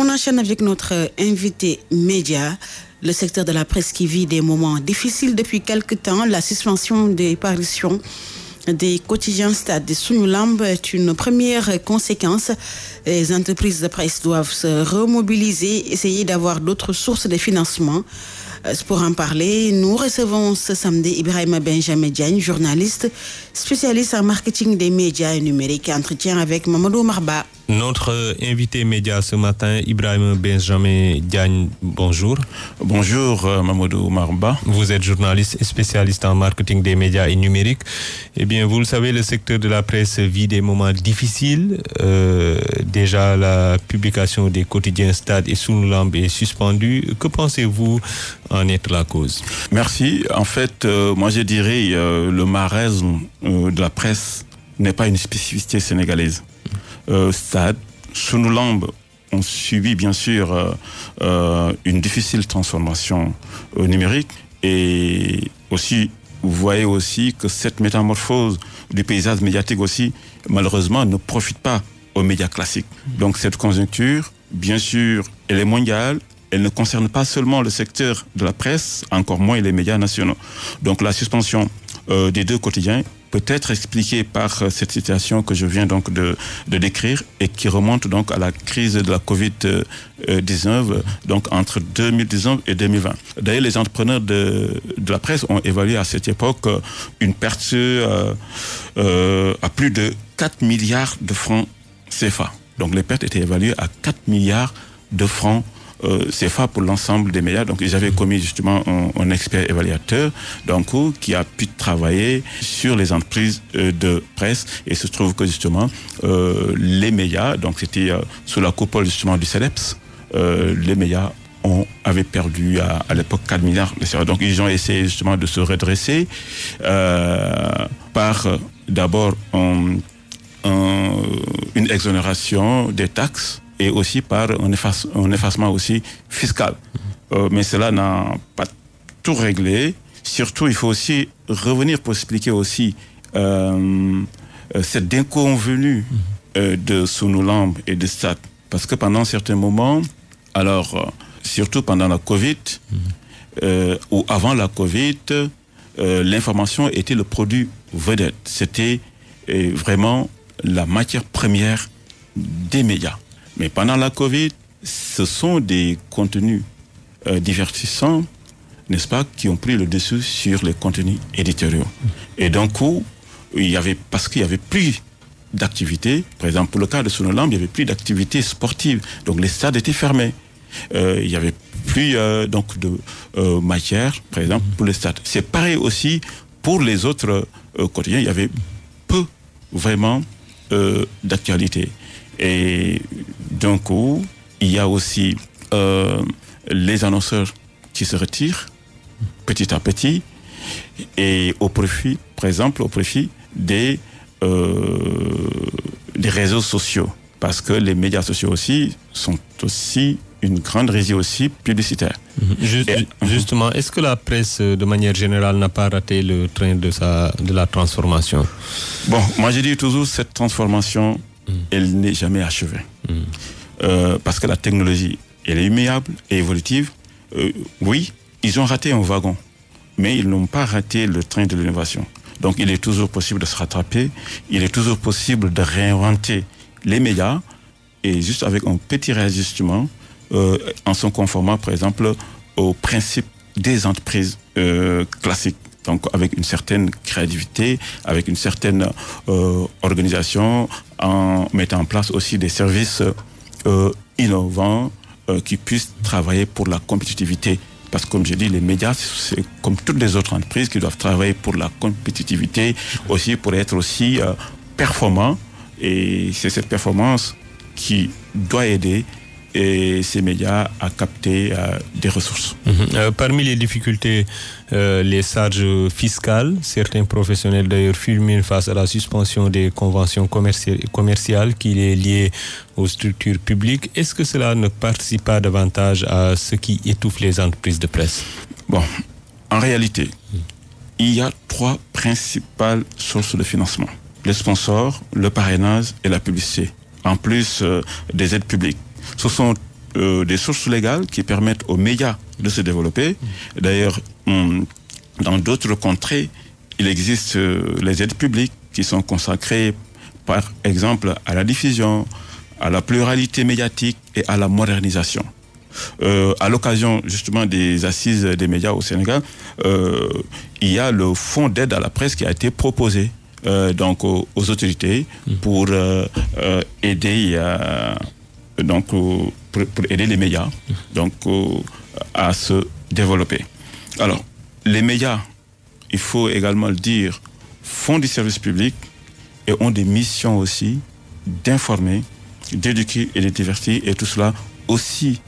On enchaîne avec notre invité média. Le secteur de la presse qui vit des moments difficiles depuis quelque temps. La suspension des parutions des quotidiens Stade de Sunu Lamb est une première conséquence. Les entreprises de presse doivent se remobiliser, essayer d'avoir d'autres sources de financement. Pour en parler, nous recevons ce samedi Ibrahima Benjamin Diagne, journaliste, spécialiste en marketing des médias et numériques. Entretien avec Mamadou Marba. Notre invité média ce matin, Ibrahima Benjamin Diagne, bonjour. Bonjour Mamadou Marba. Vous êtes journaliste et spécialiste en marketing des médias et numériques. Eh bien, vous le savez, le secteur de la presse vit des moments difficiles. Déjà, la publication des quotidiens Stade et Sunu Lamb est suspendue. Que pensez-vous en être la cause? Merci. En fait, moi je dirais le marasme de la presse n'est pas une spécificité sénégalaise. Stade, Sunu Lamb ont subi bien sûr une difficile transformation numérique et aussi vous voyez aussi que cette métamorphose du paysage médiatique aussi malheureusement ne profite pas aux médias classiques. Donc cette conjoncture, bien sûr, elle est mondiale. Elle ne concerne pas seulement le secteur de la presse, encore moins les médias nationaux. Donc la suspension des deux quotidiens peut être expliquée par cette situation que je viens donc de décrire et qui remonte donc à la crise de la Covid-19, donc entre 2019 et 2020. D'ailleurs, les entrepreneurs de la presse ont évalué à cette époque une perte à plus de 4 milliards de francs CFA. Donc les pertes étaient évaluées à 4 milliards de francs CFA pour l'ensemble des médias. Donc ils avaient commis justement un expert évaluateur donc qui a pu travailler sur les entreprises de presse et il se trouve que justement les médias, donc c'était sous la coupole justement du CEDEPS, les médias avaient perdu à l'époque 4 milliards de CFA. Donc ils ont essayé justement de se redresser par d'abord une exonération des taxes et aussi par un effacement aussi fiscal. Mais cela n'a pas tout réglé. Surtout, il faut aussi revenir pour expliquer aussi cette inconvenue de Sunu Lamb et de Stade. Parce que pendant certains moments, alors surtout pendant la Covid, ou avant la Covid, l'information était le produit vedette. C'était vraiment la matière première des médias. Mais pendant la Covid, ce sont des contenus divertissants, n'est-ce pas, qui ont pris le dessus sur les contenus éditoriaux. Et donc, parce qu'il y avait plus d'activités, par exemple, pour le cas de Sunu Lamb, il n'y avait plus d'activités sportives. Donc, les stades étaient fermés. Il n'y avait plus donc de matière, par exemple, pour les stades. C'est pareil aussi pour les autres quotidiens. Il y avait peu, vraiment, d'actualité. Et d'un coup, il y a aussi les annonceurs qui se retirent petit à petit et au profit, par exemple, des réseaux sociaux. Parce que les médias sociaux aussi sont aussi une grande régie aussi publicitaire. Justement, est-ce que la presse, de manière générale, n'a pas raté le train de la transformation? Bon, moi je dis toujours cette transformation, elle n'est jamais achevée. Parce que la technologie, elle est immuable et évolutive. Oui, ils ont raté un wagon, mais ils n'ont pas raté le train de l'innovation. Donc il est toujours possible de se rattraper, il est toujours possible de réinventer les médias, et juste avec un petit réajustement, en se conformant par exemple aux principes des entreprises classiques. Donc avec une certaine créativité, avec une certaine organisation, en mettant en place aussi des services innovants qui puissent travailler pour la compétitivité. Parce que comme je dis, les médias, c'est comme toutes les autres entreprises qui doivent travailler pour la compétitivité, aussi pour être aussi performants. Et c'est cette performance qui doit aider ces médias à capter des ressources. Parmi les difficultés, les charges fiscales, certains professionnels d'ailleurs fulminent face à la suspension des conventions commerciales qui les liées aux structures publiques. Est-ce que cela ne participe pas davantage à ce qui étouffe les entreprises de presse? Bon, en réalité, il y a 3 principales sources de financement. Les sponsors, le parrainage et la publicité, en plus des aides publiques. Ce sont des sources légales qui permettent aux médias de se développer. D'ailleurs, dans d'autres contrées, il existe les aides publiques qui sont consacrées, par exemple, à la diffusion, à la pluralité médiatique et à la modernisation. À l'occasion justement des assises des médias au Sénégal, il y a le fonds d'aide à la presse qui a été proposé donc aux autorités pour aider pour aider les médias donc à se développer. Alors les médias, il faut également le dire, font du service public et ont des missions aussi d'informer, d'éduquer et de divertir, et tout cela aussi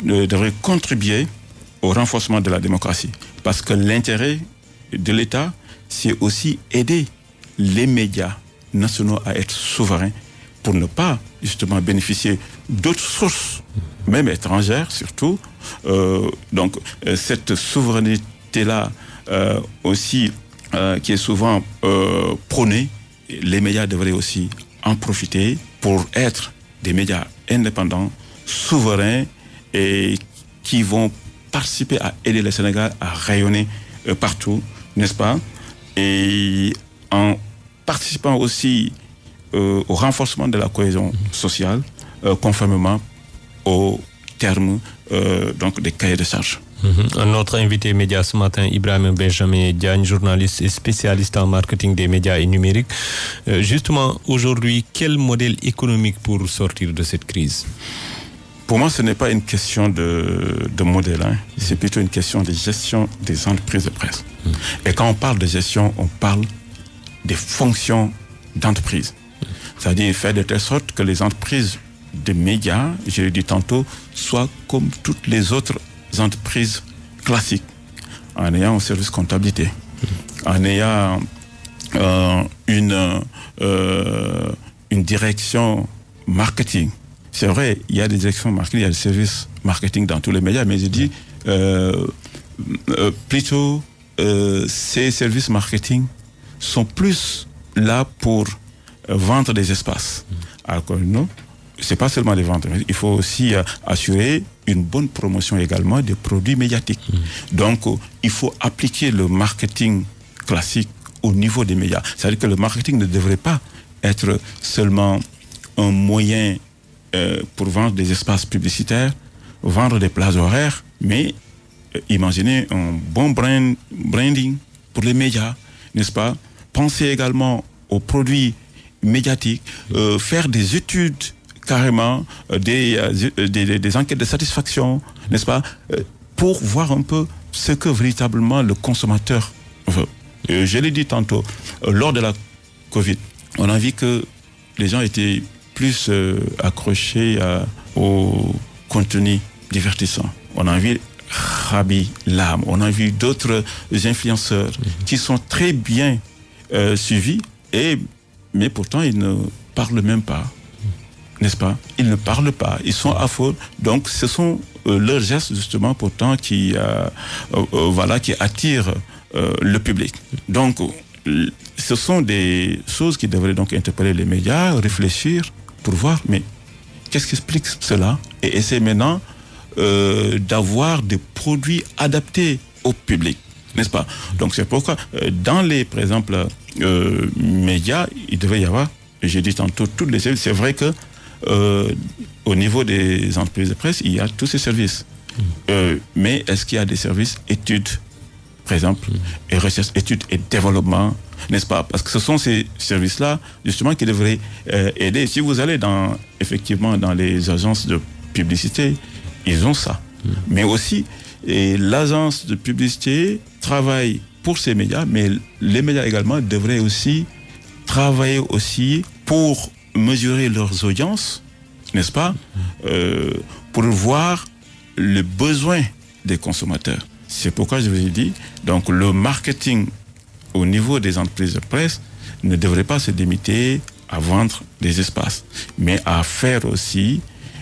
devrait contribuer au renforcement de la démocratie. Parce que l'intérêt de l'État, c'est aussi aider les médias nationaux à être souverains pour ne pas justement bénéficier d'autres sources, même étrangères surtout. Donc cette souveraineté-là aussi qui est souvent prônée, les médias devraient aussi en profiter pour être des médias indépendants, souverains et qui vont participer à aider le Sénégal à rayonner partout, n'est-ce pas? Et en participant aussi au renforcement de la cohésion sociale, conformément aux termes donc des cahiers de charges. Notre invité média ce matin, Ibrahim Benjamin Diagne, journaliste et spécialiste en marketing des médias et numérique. Justement, aujourd'hui, quel modèle économique pour sortir de cette crise? Pour moi, ce n'est pas une question de modèle, c'est plutôt une question de gestion des entreprises de presse. Et quand on parle de gestion, on parle des fonctions d'entreprise. C'est-à-dire faire de telle sorte que les entreprises de médias, je l'ai dit tantôt, soient comme toutes les autres entreprises classiques, en ayant un service comptabilité, en ayant une direction marketing. C'est vrai, il y a des directions marketing, il y a des services marketing dans tous les médias, mais je dis plutôt ces services marketing sont plus là pour vendre des espaces. Alors que non, c'est pas seulement des ventes, il faut aussi assurer une bonne promotion également des produits médiatiques. Donc, il faut appliquer le marketing classique au niveau des médias. C'est-à-dire que le marketing ne devrait pas être seulement un moyen pour vendre des espaces publicitaires, vendre des plages horaires, mais imaginez un bon branding pour les médias, n'est-ce pas? Penser également aux produits médiatiques, faire des études carrément, des enquêtes de satisfaction, n'est-ce pas, pour voir un peu ce que véritablement le consommateur veut. Je l'ai dit tantôt, lors de la Covid, on a vu que les gens étaient plus accrochés au contenu divertissant. On a vu Khaby Lame, on a vu d'autres influenceurs qui sont très bien suivis, mais pourtant ils ne parlent même pas. N'est-ce pas? Ils ne parlent pas, ils sont à faute. Donc ce sont leurs gestes justement pourtant qui attirent le public. Donc ce sont des choses qui devraient donc interpeller les médias, réfléchir pour voir mais qu'est-ce qui explique cela, et essayer maintenant d'avoir des produits adaptés au public, n'est-ce pas? Donc c'est pourquoi dans les, par exemple, médias, il devrait y avoir, j'ai dit tantôt, toutes les services. C'est vrai que au niveau des entreprises de presse, il y a tous ces services. Mais est-ce qu'il y a des services études, par exemple, et recherche, études et développement, n'est-ce pas? Parce que ce sont ces services-là, justement, qui devraient aider. Si vous allez effectivement dans les agences de publicité, ils ont ça. Mais aussi, l'agence de publicité travaille pour ces médias, mais les médias également devraient aussi travailler aussi pour mesurer leurs audiences, n'est-ce pas, pour voir le besoin des consommateurs. C'est pourquoi je vous ai dit, donc le marketing au niveau des entreprises de presse ne devrait pas se limiter à vendre des espaces, mais à faire aussi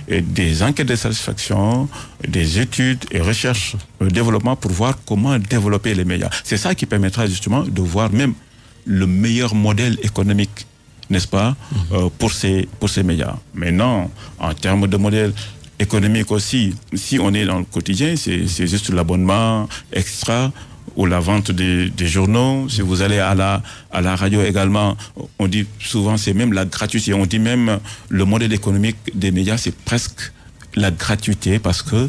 des enquêtes de satisfaction, des études et recherches, développement pour voir comment développer les médias. C'est ça qui permettra justement de voir même le meilleur modèle économique n'est-ce pas, pour ces médias. Maintenant, en termes de modèle économique aussi, si on est dans le quotidien, c'est juste l'abonnement extra ou la vente des journaux. Si vous allez à la radio également, on dit souvent c'est même la gratuité. On dit même le modèle économique des médias, c'est presque la gratuité parce que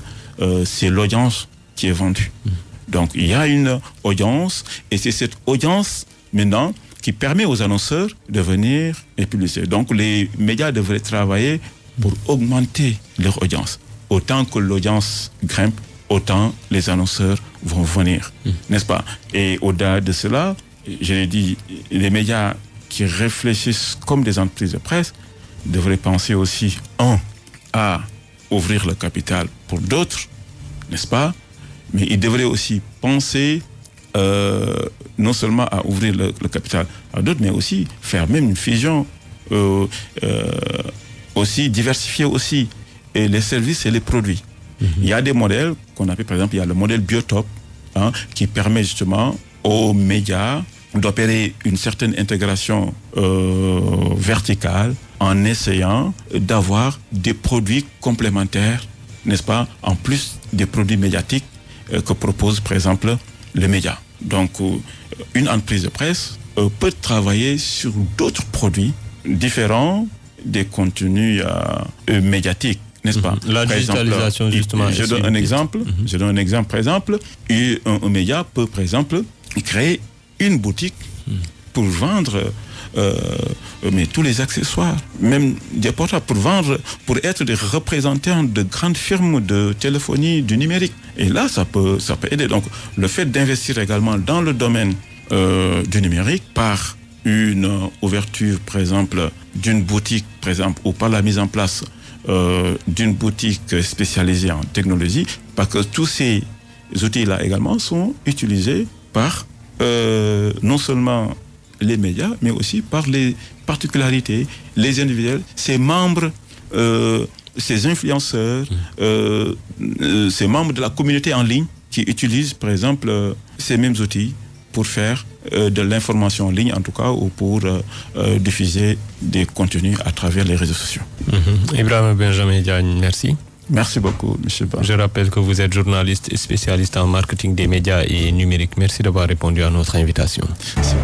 c'est l'audience qui est vendue. Donc il y a une audience et c'est cette audience maintenant qui permet aux annonceurs de venir et publier. Donc les médias devraient travailler pour augmenter leur audience. Autant que l'audience grimpe, autant les annonceurs vont venir, n'est-ce pas? Et au-delà de cela, je l'ai dit, les médias qui réfléchissent comme des entreprises de presse devraient penser aussi, à ouvrir le capital pour d'autres, n'est-ce pas? Mais ils devraient aussi penser non seulement à ouvrir le capital à d'autres, mais aussi faire même une fusion, aussi diversifier aussi et les services et les produits. Il y a des modèles qu'on appelle, par exemple, il y a le modèle Biotop, qui permet justement aux médias d'opérer une certaine intégration verticale en essayant d'avoir des produits complémentaires, n'est-ce pas, en plus des produits médiatiques que propose, par exemple, le média. Donc, une entreprise de presse peut travailler sur d'autres produits différents des contenus médiatiques, n'est-ce pas? La digitalisation, justement. Je donne un exemple. Par exemple, un média peut, par exemple, créer une boutique pour vendre mais tous les accessoires, même des portables, pour être des représentants de grandes firmes de téléphonie, du numérique. Et là, ça peut aider. Donc, le fait d'investir également dans le domaine du numérique par une ouverture, par exemple, d'une boutique, par exemple, ou par la mise en place d'une boutique spécialisée en technologie, parce que tous ces outils-là également sont utilisés par non seulement les médias, mais aussi par les particularités, les individuels, ces membres, ces influenceurs, ces membres de la communauté en ligne qui utilisent, par exemple, ces mêmes outils pour faire de l'information en ligne, en tout cas, ou pour diffuser des contenus à travers les réseaux sociaux. Ibrahima Benjamin Diagne, merci. Merci beaucoup, M. Ba. Je rappelle que vous êtes journaliste et spécialiste en marketing des médias et numérique. Merci d'avoir répondu à notre invitation. Merci.